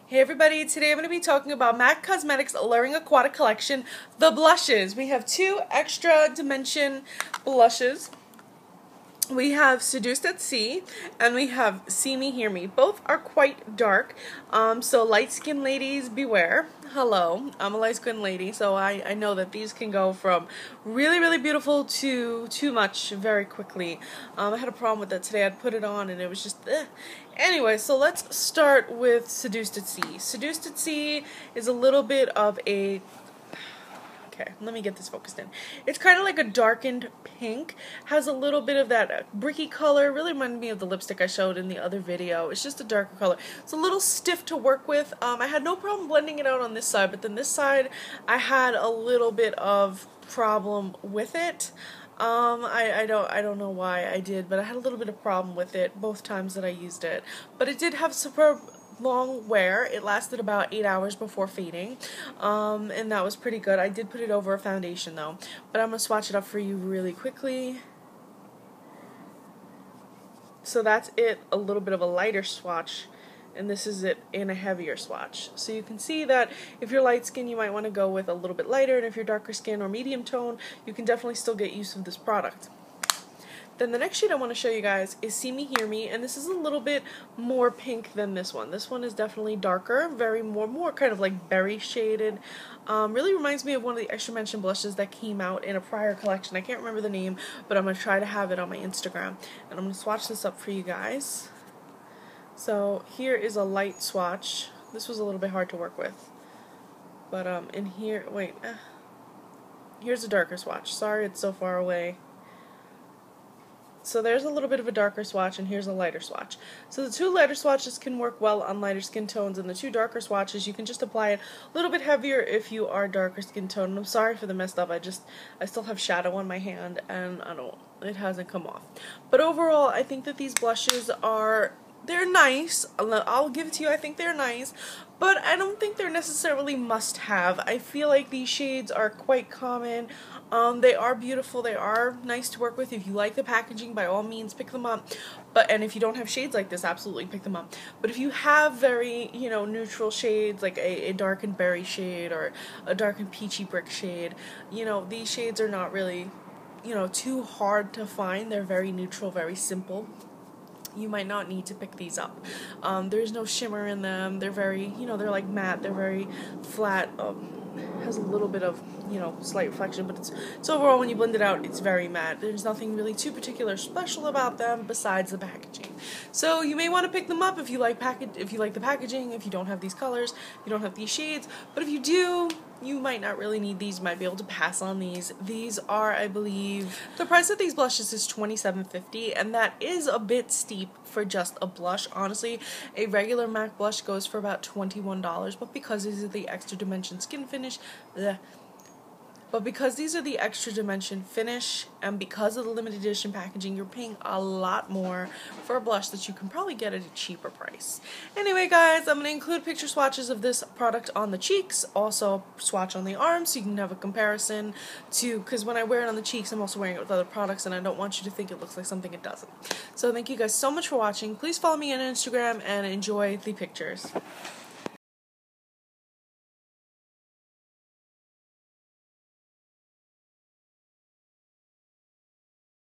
Hey everybody, today I'm going to be talking about MAC Cosmetics Alluring Aquatic Collection, the blushes. We have two extra dimension blushes. We have Seduced at Sea and we have See Me, Hear Me. Both are quite dark, so light skinned ladies beware. Hello, I'm a light skinned lady, so I know that these can go from really beautiful to too much very quickly. I had a problem with that today. I'd put it on and it was just Anyway, so let's start with Seduced at Sea. Seduced at Sea is a little bit of a... Okay, let me get this focused in. It's kind of like a darkened pink. Has a little bit of that bricky color. Really reminded me of the lipstick I showed in the other video. It's just a darker color. It's a little stiff to work with. I had no problem blending it out on this side, but then this side I had a little bit of problem with it. I don't know why I did, but I had a little bit of problem with it both times that I used it. But it did have superb long wear. It lasted about 8 hours before fading, and that was pretty good. I did put it over a foundation though, but I'm gonna swatch it up for you really quickly. So that's it, a little bit of a lighter swatch, and this is it in a heavier swatch. So you can see that if you're light skin, you might want to go with a little bit lighter, and if you're darker skin or medium tone, you can definitely still get use of this product. Then the next shade I want to show you guys is See Me, Hear Me, and this is a little bit more pink than this one. This one is definitely darker, very more kind of like berry shaded. Really reminds me of one of the extra mention blushes that came out in a prior collection. I can't remember the name, but I'm going to try to have it on my Instagram. And I'm going to swatch this up for you guys. So here is a light swatch. This was a little bit hard to work with. But in here, wait, here's a darker swatch. Sorry it's so far away. So there's a little bit of a darker swatch, and here's a lighter swatch. So the two lighter swatches can work well on lighter skin tones, and the two darker swatches you can just apply it a little bit heavier if you are darker skin tone. And I'm sorry for the messed up. I still have shadow on my hand, and it hasn't come off. But overall, I think that these blushes they're nice. I'll give it to you. I think they're nice, but I don't think they're necessarily must-have. I feel like these shades are quite common. They are beautiful. They are nice to work with. If you like the packaging, by all means, pick them up. And if you don't have shades like this, absolutely pick them up. But if you have very, neutral shades, like a darkened berry shade or a darkened peachy brick shade, these shades are not really, too hard to find. They're very neutral, very simple. You might not need to pick these up. There's no shimmer in them. They're very, they're like matte. They're very flat. Has a little bit of, slight reflection, but it's overall, when you blend it out, it's very matte. There's nothing really too particular special about them besides the packaging. So you may want to pick them up if you like the packaging, if you don't have these colors, you don't have these shades. But if you do, you might not really need these. You might be able to pass on these. These are, I believe, the price of these blushes is $27.50, and that is a bit steep for just a blush. Honestly, a regular MAC blush goes for about $21, but because these are the extra dimension skin finish, and because of the limited edition packaging, you're paying a lot more for a blush that you can probably get at a cheaper price. Anyway, guys, I'm going to include picture swatches of this product on the cheeks, also a swatch on the arms, so you can have a comparison because when I wear it on the cheeks, I'm also wearing it with other products, and I don't want you to think it looks like something it doesn't. So thank you guys so much for watching. Please follow me on Instagram and enjoy the pictures.